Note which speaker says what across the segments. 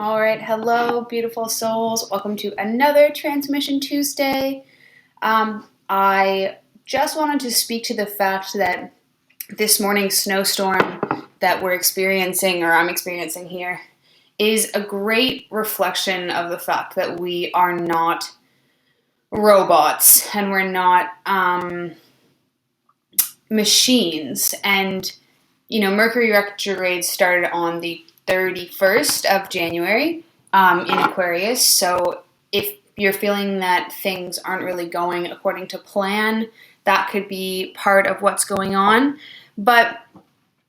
Speaker 1: All right, hello, beautiful souls. Welcome to another Transmission Tuesday. I just wanted to speak to the fact that this morning's snowstorm that we're experiencing, or I'm experiencing here, is a great reflection of the fact that we are not robots and we're not machines. And, Mercury retrograde started on the 31st of January in Aquarius. So if you're feeling that things aren't really going according to plan, that could be part of what's going on. But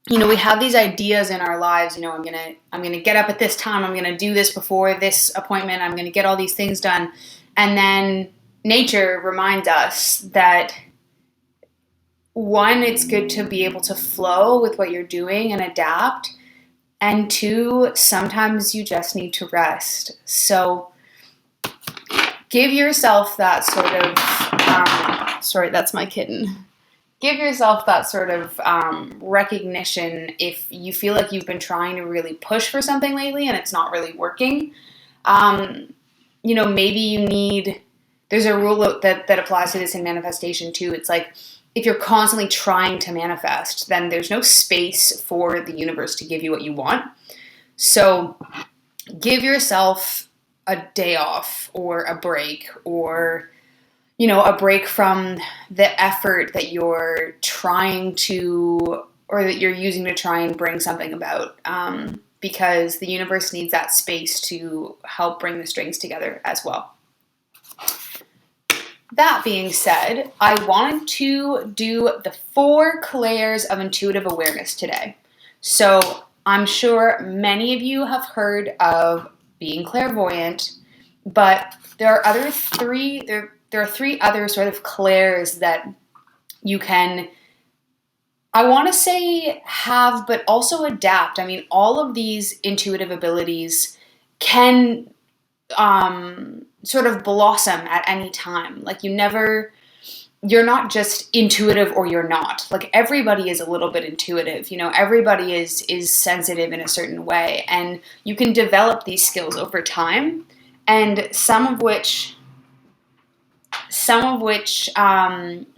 Speaker 1: we have these ideas in our lives. I'm gonna get up at this time. I'm gonna do this before this appointment. I'm gonna get all these things done, and then nature reminds us that, one, it's good to be able to flow with what you're doing and adapt. And two, sometimes you just need to rest. So give yourself that sort of, sorry, that's my kitten. Give yourself that sort of recognition if you feel like you've been trying to really push for something lately and it's not really working. Maybe you need, there's a rule that applies to this in manifestation too. It's like, if you're constantly trying to manifest, then there's no space for the universe to give you what you want. So give yourself a day off or a break, or, a break from the effort that you're trying to, or that you're using to try and bring something about, because the universe needs that space to help bring the strings together as well. That being said, I wanted to do the 4 clairs of intuitive awareness today. So I'm sure many of you have heard of being clairvoyant, but there are 3 other sort of clairs that you can, I want to say, have, but also adapt. I mean, all of these intuitive abilities can sort of blossom at any time. Like you're not just intuitive or you're not. Like everybody is a little bit intuitive, everybody is sensitive in a certain way, and you can develop these skills over time, and some of which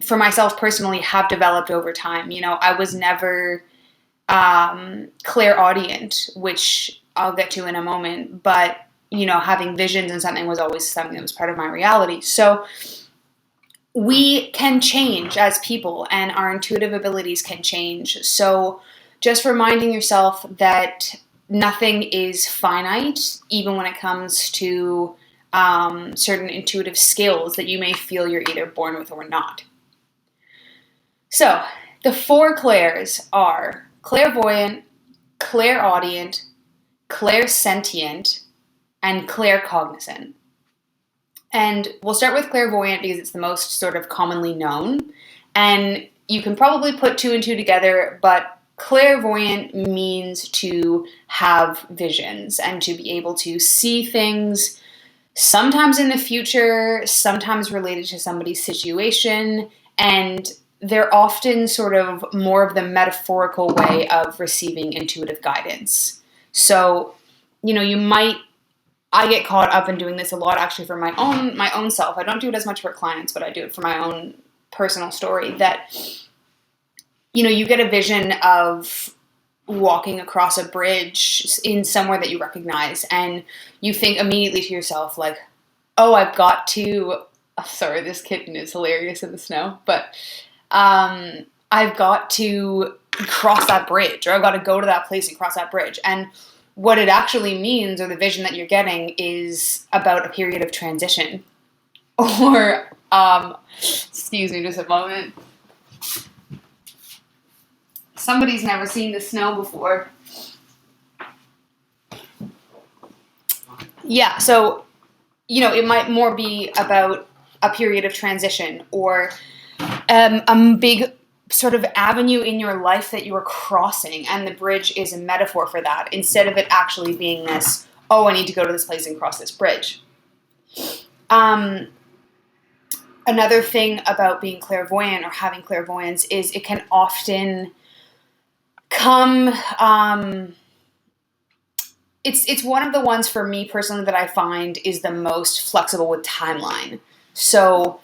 Speaker 1: for myself personally have developed over time. I was never ClairAudient, which I'll get to in a moment, but having visions and something was always something that was part of my reality. So we can change as people, and our intuitive abilities can change. So just reminding yourself that nothing is finite, even when it comes to certain intuitive skills that you may feel you're either born with or not. So the 4 clairs are ClairVoyant, ClairAudient, ClairSentient, and ClairCognizant. And we'll start with clairvoyant because it's the most sort of commonly known. And you can probably put 2 and 2 together, but clairvoyant means to have visions and to be able to see things, sometimes in the future, sometimes related to somebody's situation, and they're often sort of more of the metaphorical way of receiving intuitive guidance. So, I get caught up in doing this a lot, actually, for my own self. I don't do it as much for clients, but I do it for my own personal story, that, you get a vision of walking across a bridge in somewhere that you recognize, and you think immediately to yourself, like, oh, I've got to, sorry, this kitten is hilarious in the snow, but I've got to cross that bridge, or I've got to go to that place and cross that bridge. And what it actually means, or the vision that you're getting, is about a period of transition. Or, excuse me just a moment. Somebody's never seen the snow before. Yeah, so, it might more be about a period of transition, or a big sort of avenue in your life that you are crossing, and the bridge is a metaphor for that, instead of it actually being this, oh, I need to go to this place and cross this bridge. Another thing about being clairvoyant or having clairvoyance is it can often come it's one of the ones for me personally that I find is the most flexible with timeline. So,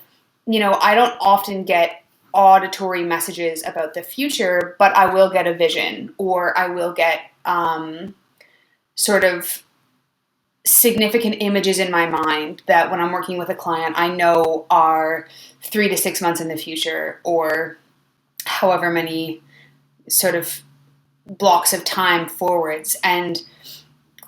Speaker 1: I don't often get auditory messages about the future, but I will get a vision, or I will get sort of significant images in my mind that when I'm working with a client, I know are 3 to 6 months in the future, or however many sort of blocks of time forwards. And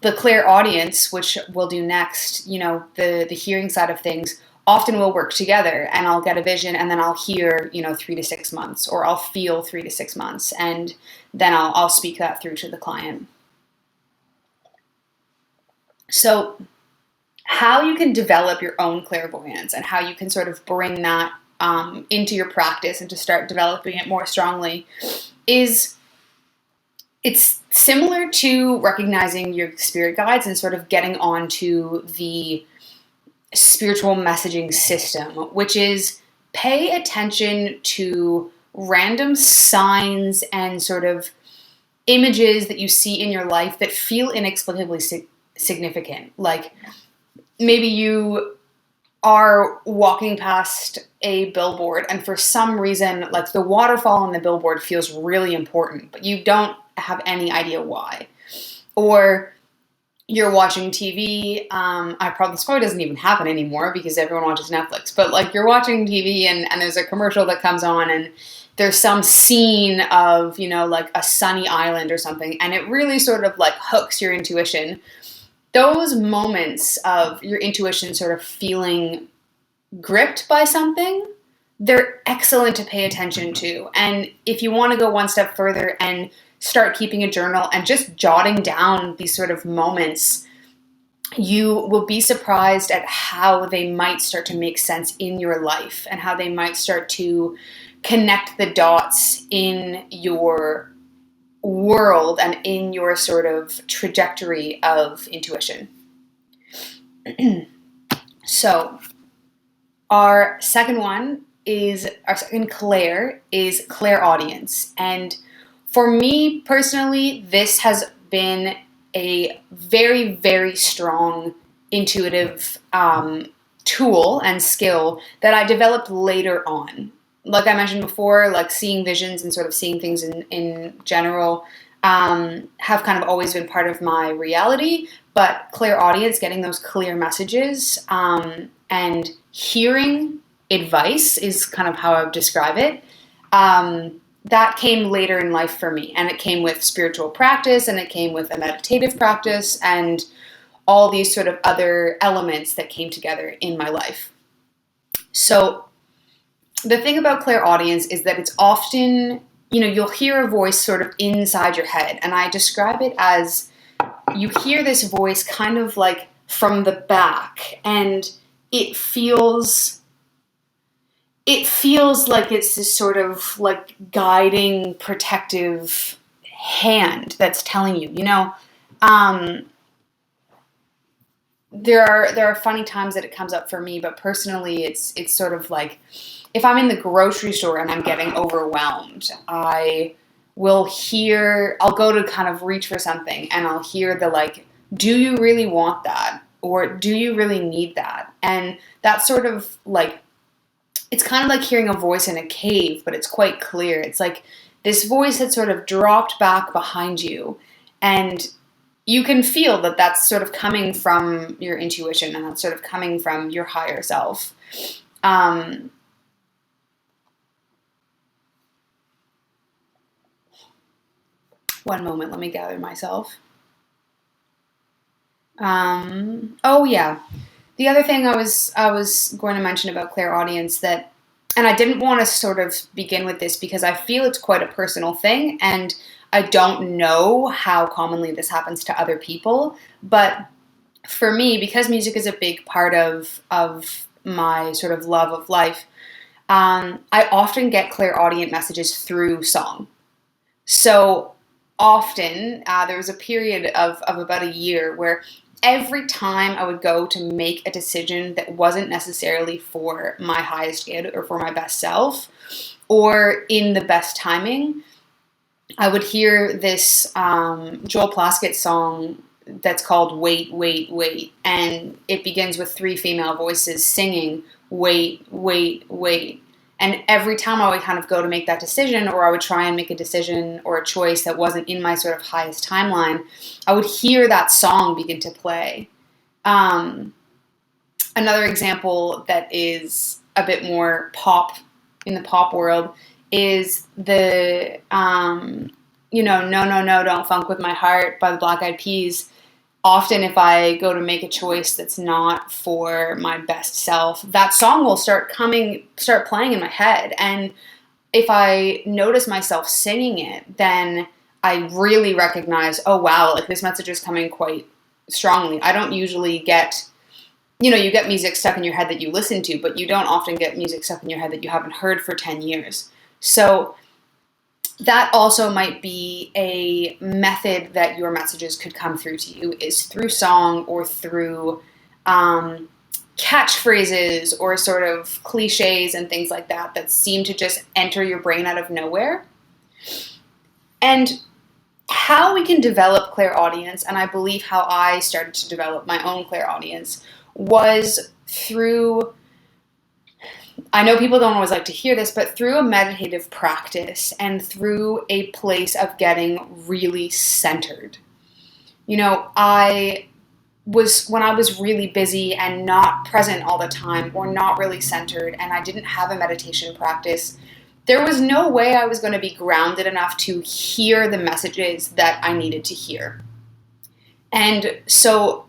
Speaker 1: the ClairAudient, which we'll do next, the hearing side of things, often will work together, and I'll get a vision, and then I'll hear, 3 to 6 months, or I'll feel 3 to 6 months, and then I'll speak that through to the client. So how you can develop your own clairvoyance and how you can sort of bring that into your practice and to start developing it more strongly it's similar to recognizing your spirit guides and sort of getting onto the spiritual messaging system, which is pay attention to random signs and sort of images that you see in your life that feel inexplicably significant. Like maybe you are walking past a billboard and for some reason, like the waterfall on the billboard feels really important, but you don't have any idea why. Or you're watching TV. This probably doesn't even happen anymore because everyone watches Netflix, but like you're watching TV and there's a commercial that comes on and there's some scene of, like a sunny island or something, and it really sort of like hooks your intuition. Those moments of your intuition sort of feeling gripped by something, they're excellent to pay attention to. And if you want to go one step further and start keeping a journal and just jotting down these sort of moments, you will be surprised at how they might start to make sense in your life and how they might start to connect the dots in your world and in your sort of trajectory of intuition. So our second Clair is ClairAudient. And for me personally, this has been a very, very strong intuitive tool and skill that I developed later on. Like I mentioned before, like seeing visions and sort of seeing things in general have kind of always been part of my reality. But ClairAudient, getting those clear messages and hearing advice is kind of how I would describe it. That came later in life for me, and it came with spiritual practice, and it came with a meditative practice, and all these sort of other elements that came together in my life. So the thing about ClairAudient is that it's often, you'll hear a voice sort of inside your head, and I describe it as you hear this voice kind of like from the back, and it feels like it's this sort of like guiding, protective hand that's telling you, there are funny times that it comes up for me, but personally it's sort of like if I'm in the grocery store and I'm getting overwhelmed, I'll go to kind of reach for something and I'll hear the like, do you really want that? Or do you really need that? And that's sort of like, it's kind of like hearing a voice in a cave, but it's quite clear. It's like this voice that sort of dropped back behind you, and you can feel that that's sort of coming from your intuition and that's sort of coming from your higher self. One moment, let me gather myself. Oh yeah. The other thing I was going to mention about ClairAudient that, and I didn't want to sort of begin with this because I feel it's quite a personal thing, and I don't know how commonly this happens to other people, but for me, because music is a big part of my sort of love of life, I often get ClairAudient messages through song. So often, there was a period of about a year where every time I would go to make a decision that wasn't necessarily for my highest good or for my best self or in the best timing, I would hear this Joel Plaskett song that's called Wait, Wait, Wait. And it begins with 3 female voices singing, wait, wait, wait. And every time I would kind of go to make that decision, or I would try and make a decision or a choice that wasn't in my sort of highest timeline, I would hear that song begin to play. Another example that is a bit more pop, in the pop world, is the, No, No, No, Don't Funk With My Heart by the Black Eyed Peas. Often if I go to make a choice that's not for my best self, that song will start playing in my head. And if I notice myself singing it, then I really recognize, oh wow, like this message is coming quite strongly. I don't usually get, you get music stuck in your head that you listen to, but you don't often get music stuck in your head that you haven't heard for 10 years. So that also might be a method that your messages could come through to you, is through song or through catchphrases or sort of cliches and things like that seem to just enter your brain out of nowhere. And how we can develop clairaudience, and I believe how I started to develop my own clairaudience, was through, I know people don't always like to hear this, but through a meditative practice and through a place of getting really centered. When I was really busy and not present all the time, or not really centered, and I didn't have a meditation practice, there was no way I was going to be grounded enough to hear the messages that I needed to hear. And so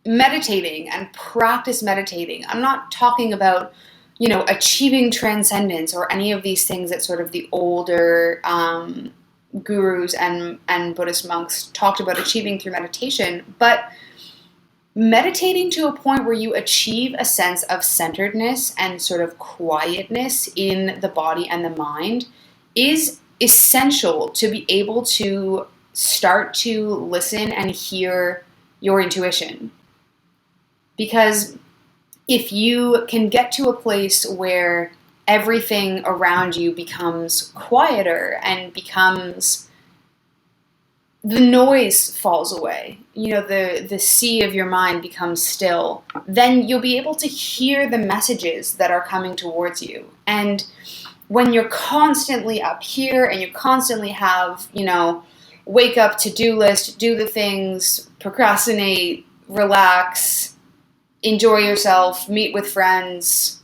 Speaker 1: meditating and practice meditating, I'm not talking about achieving transcendence or any of these things that sort of the older gurus and Buddhist monks talked about achieving through meditation, but meditating to a point where you achieve a sense of centeredness and sort of quietness in the body and the mind is essential to be able to start to listen and hear your intuition. Because if you can get to a place where everything around you becomes quieter and the noise falls away, the sea of your mind becomes still, then you'll be able to hear the messages that are coming towards you. And when you're constantly up here and you constantly have, wake up, to-do list, do the things, procrastinate, relax, enjoy yourself, meet with friends,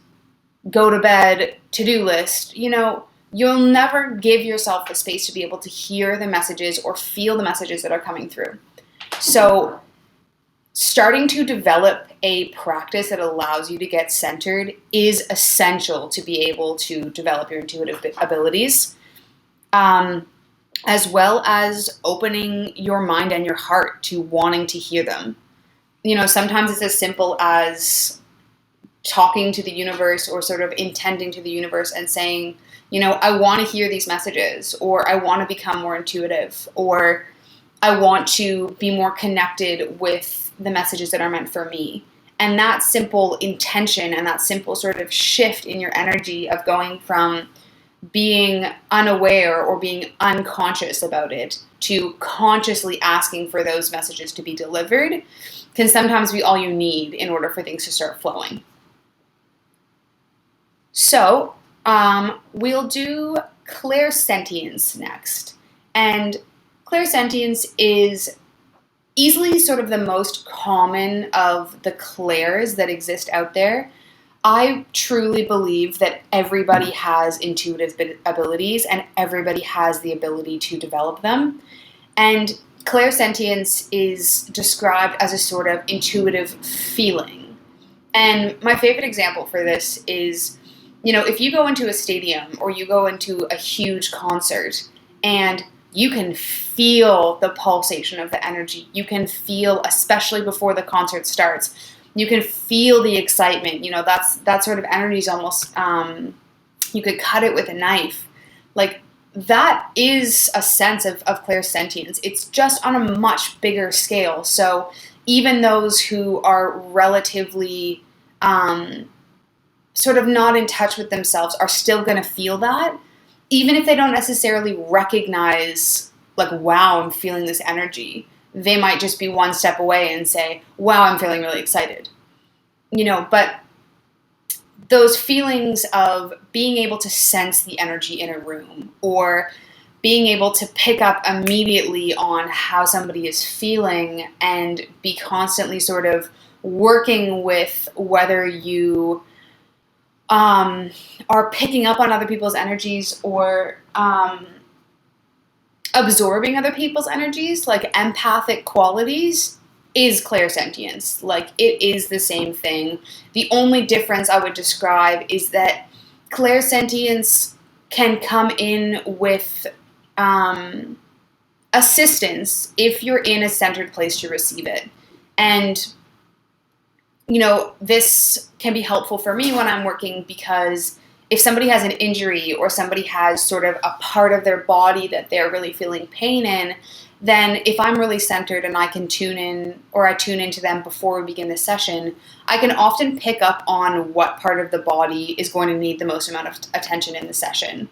Speaker 1: go to bed, to-do list, you'll never give yourself the space to be able to hear the messages or feel the messages that are coming through. So starting to develop a practice that allows you to get centered is essential to be able to develop your intuitive abilities, as well as opening your mind and your heart to wanting to hear them. Sometimes it's as simple as talking to the universe or sort of intending to the universe and saying, I want to hear these messages, or I want to become more intuitive, or I want to be more connected with the messages that are meant for me. And that simple intention and that simple sort of shift in your energy of going from being unaware or being unconscious about it to consciously asking for those messages to be delivered can sometimes be all you need in order for things to start flowing. So we'll do ClairSentience next. And ClairSentience is easily sort of the most common of the clairs that exist out there. I truly believe that everybody has intuitive abilities and everybody has the ability to develop them. And ClairSentience is described as a sort of intuitive feeling. And my favorite example for this is, if you go into a stadium or you go into a huge concert and you can feel the pulsation of the energy, you can feel, especially before the concert starts, you can feel the excitement. That sort of energy is almost, you could cut it with a knife. Like, that is a sense of clairsentience. It's just on a much bigger scale. So even those who are relatively sort of not in touch with themselves are still going to feel that, even if they don't necessarily recognize, like, wow, I'm feeling this energy. they might just be one step away and say, wow, I'm feeling really excited. But those feelings of being able to sense the energy in a room, or being able to pick up immediately on how somebody is feeling and be constantly sort of working with whether you are picking up on other people's energies or absorbing other people's energies, like empathic qualities, is clairsentience. Like, it is the same thing. The only difference I would describe is that clairsentience can come in with assistance if you're in a centered place to receive it. And, this can be helpful for me when I'm working, because if somebody has an injury or somebody has sort of a part of their body that they're really feeling pain in, then if I'm really centered and I can tune in, or I tune into them before we begin the session, I can often pick up on what part of the body is going to need the most amount of attention in the session.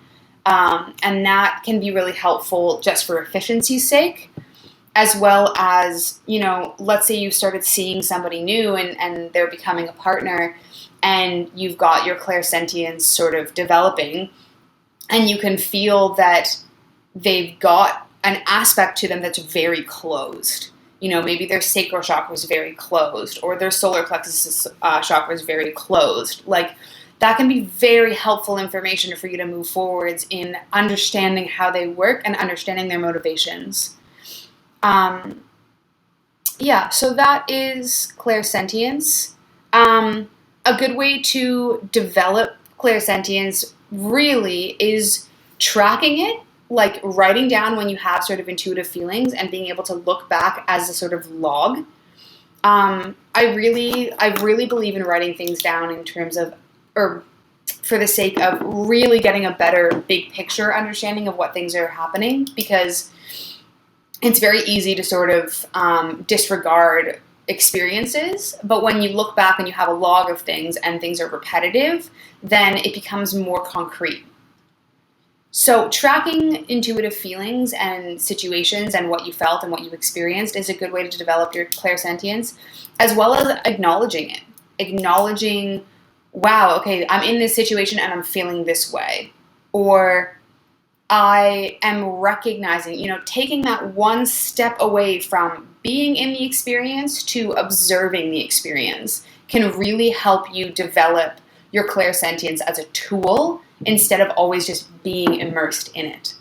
Speaker 1: And that can be really helpful just for efficiency's sake, as well as, let's say you started seeing somebody new and they're becoming a partner, and you've got your clairsentience sort of developing, and you can feel that they've got an aspect to them that's very closed. Maybe their sacral chakra is very closed, or their solar plexus chakra is very closed. Like, that can be very helpful information for you to move forwards in understanding how they work and understanding their motivations. So that is clairsentience. A good way to develop clairsentience really is tracking it, like writing down when you have sort of intuitive feelings and being able to look back as a sort of log. I really believe in writing things down in terms of, or for the sake of really getting a better big picture understanding of what things are happening, because it's very easy to sort of disregard experiences, but when you look back and you have a log of things and things are repetitive, then it becomes more concrete. So tracking intuitive feelings and situations and what you felt and what you experienced is a good way to develop your clairsentience, as well as acknowledging it. Acknowledging, wow, okay, I'm in this situation and I'm feeling this way. Or I am recognizing, taking that one step away from being in the experience to observing the experience can really help you develop your clairsentience as a tool instead of always just being immersed in it.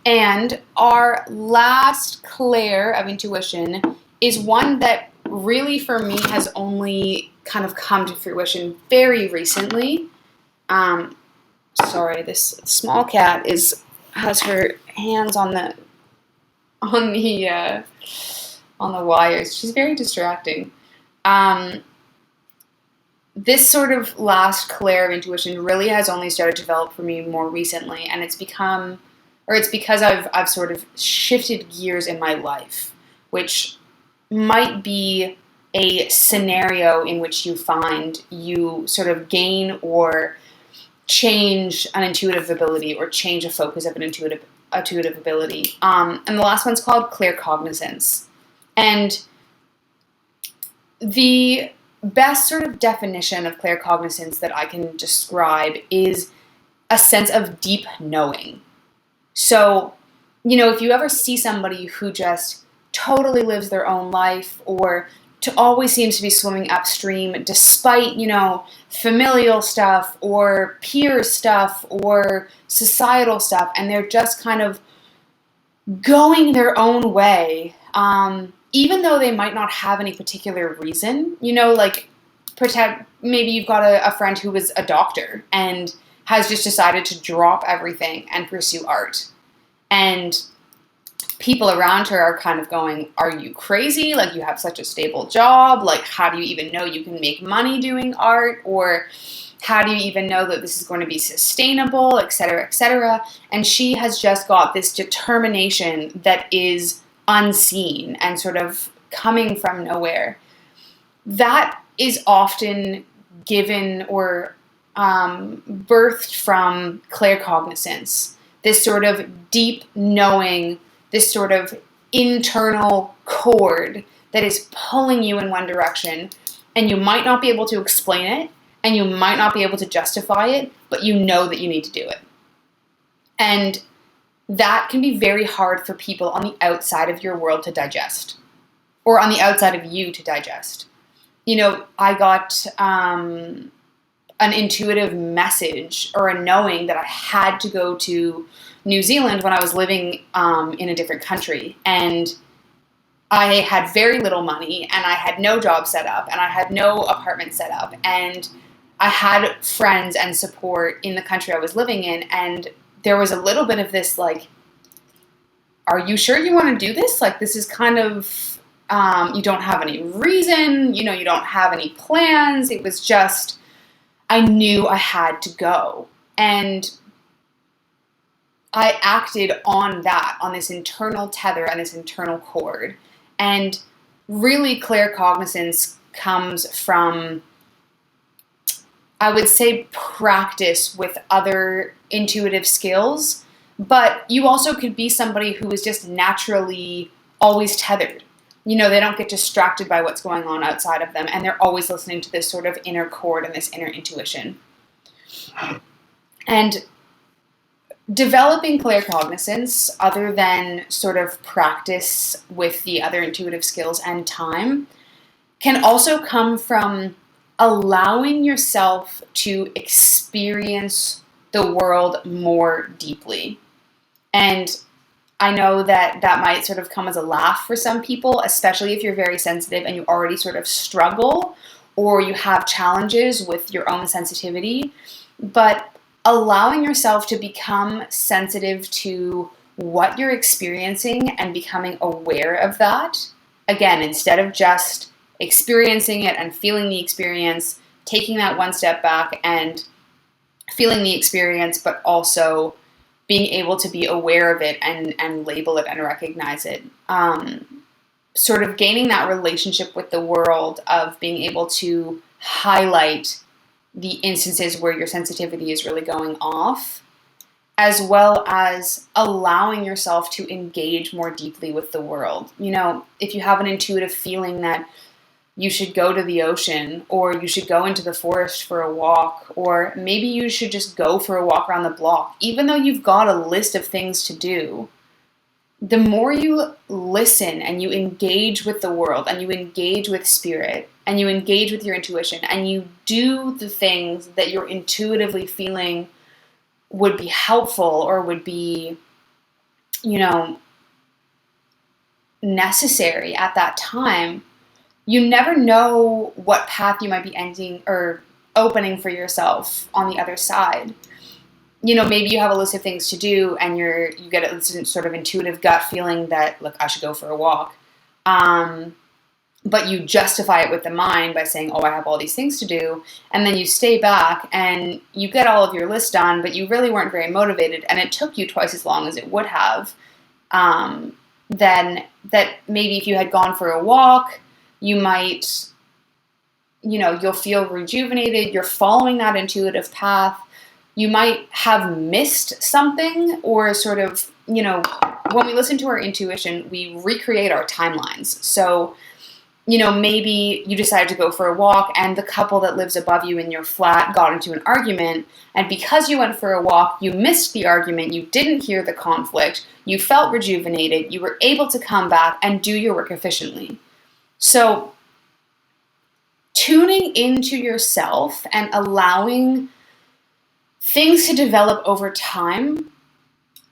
Speaker 1: And our last clair of intuition is one that really for me has only kind of come to fruition very recently. Sorry, this small cat has her hands on the wires. She's very distracting. This sort of last clair of intuition really has only started to develop for me more recently, and it's because I've sort of shifted gears in my life, which might be a scenario in which you find you sort of gain or change an intuitive ability or change a focus of an intuitive ability. And the last one's called ClairCognizance. And the best sort of definition of claircognizance that I can describe is a sense of deep knowing. So, if you ever see somebody who just totally lives their own life, or always seems to be swimming upstream despite, familial stuff or peer stuff or societal stuff, and they're just kind of going their own way, even though they might not have any particular reason, maybe you've got a friend who was a doctor and has just decided to drop everything and pursue art. And people around her are kind of going, are you crazy? Like, you have such a stable job. Like, how do you even know you can make money doing art? Or how do you even know that this is going to be sustainable, et cetera, et cetera? And she has just got this determination that is unseen and sort of coming from nowhere. That is often given or birthed from claircognizance, this sort of deep knowing, this sort of internal cord that is pulling you in one direction, and you might not be able to explain it, and you might not be able to justify it, but you know that you need to do it. And that can be very hard for people on the outside of your world to digest, or on the outside of you to digest. I got an intuitive message or a knowing that I had to go to New Zealand when I was living in a different country. And I had very little money, and I had no job set up, and I had no apartment set up, and I had friends and support in the country I was living in. And there was a little bit of this, like, are you sure you want to do this? Like, this is kind of, you don't have any reason, you don't have any plans. It was just, I knew I had to go. And I acted on that, on this internal tether and this internal cord. And really, claircognizance comes from, I would say, practice with other intuitive skills, but you also could be somebody who is just naturally always tethered. They don't get distracted by what's going on outside of them, and they're always listening to this sort of inner cord and this inner intuition. And developing claircognizance, other than sort of practice with the other intuitive skills and time, can also come from allowing yourself to experience the world more deeply. And I know that might sort of come as a laugh for some people, especially if you're very sensitive and you already sort of struggle or you have challenges with your own sensitivity. But allowing yourself to become sensitive to what you're experiencing and becoming aware of that, again, instead of just experiencing it and feeling the experience, taking that one step back and feeling the experience, but also being able to be aware of it and label it and recognize it. Sort of gaining that relationship with the world of being able to highlight the instances where your sensitivity is really going off, as well as allowing yourself to engage more deeply with the world. If you have an intuitive feeling that you should go to the ocean, or you should go into the forest for a walk, or maybe you should just go for a walk around the block, even though you've got a list of things to do, the more you listen and you engage with the world and you engage with spirit and you engage with your intuition and you do the things that you're intuitively feeling would be helpful or would be, necessary at that time, you never know what path you might be ending or opening for yourself on the other side. Maybe you have a list of things to do and you get a sort of intuitive gut feeling that, look, I should go for a walk. But you justify it with the mind by saying, oh, I have all these things to do. And then you stay back and you get all of your list done, but you really weren't very motivated. And it took you twice as long as it would have. Then that maybe if you had gone for a walk, you might, you'll feel rejuvenated. You're following that intuitive path. You might have missed something, or sort of, when we listen to our intuition, we recreate our timelines. So, maybe you decided to go for a walk and the couple that lives above you in your flat got into an argument. And because you went for a walk, you missed the argument. You didn't hear the conflict. You felt rejuvenated. You were able to come back and do your work efficiently. So tuning into yourself and allowing things to develop over time,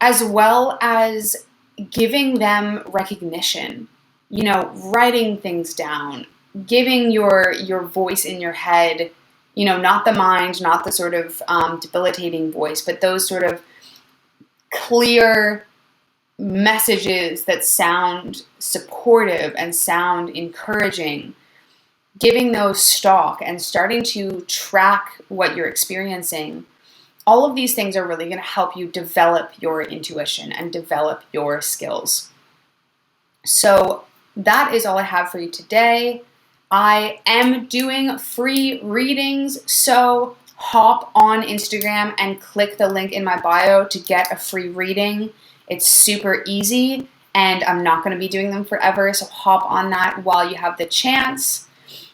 Speaker 1: as well as giving them recognition, writing things down, giving your voice in your head, not the mind, not the sort of debilitating voice, but those sort of clear messages that sound supportive and sound encouraging, giving those stock and starting to track what you're experiencing. All of these things are really going to help you develop your intuition and develop your skills. So that is all I have for you today. I am doing free readings, so hop on Instagram and click the link in my bio to get a free reading. It's super easy, and I'm not going to be doing them forever, so hop on that while you have the chance.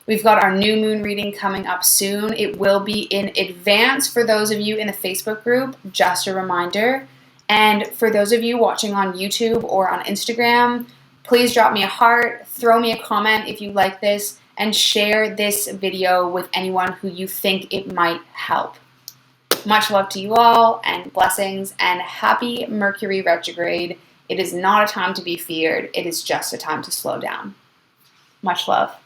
Speaker 1: We've got our new moon reading coming up soon. It will be in advance for those of you in the Facebook group, just a reminder. And for those of you watching on YouTube or on Instagram, please drop me a heart, throw me a comment if you like this, and share this video with anyone who you think it might help. Much love to you all, and blessings, and happy Mercury retrograde. It is not a time to be feared. It is just a time to slow down. Much love.